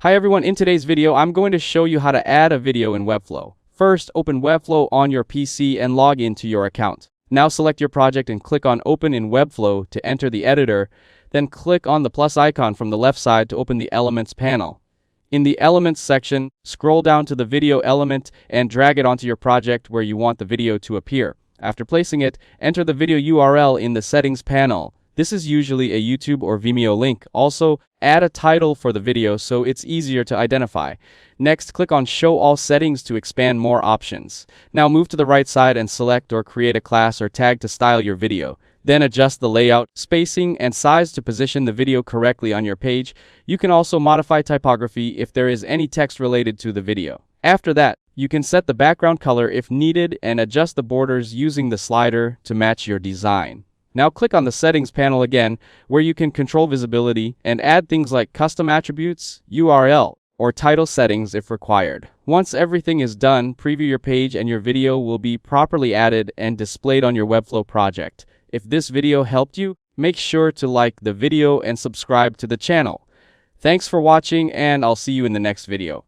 Hi everyone, in today's video, I'm going to show you how to add a video in Webflow. First, open Webflow on your PC and log into your account. Now select your project and click on Open in Webflow to enter the editor, then click on the plus icon from the left side to open the Elements panel. In the Elements section, scroll down to the video element and drag it onto your project where you want the video to appear. After placing it, enter the video URL in the Settings panel. This is usually a YouTube or Vimeo link. Also, add a title for the video so it's easier to identify. Next, click on Show All Settings to expand more options. Now move to the right side and select or create a class or tag to style your video. Then adjust the layout, spacing, and size to position the video correctly on your page. You can also modify typography if there is any text related to the video. After that, you can set the background color if needed and adjust the borders using the slider to match your design. Now click on the Settings panel again, where you can control visibility and add things like custom attributes, URL, or title settings if required. Once everything is done, preview your page and your video will be properly added and displayed on your Webflow project. If this video helped you, make sure to like the video and subscribe to the channel. Thanks for watching, and I'll see you in the next video.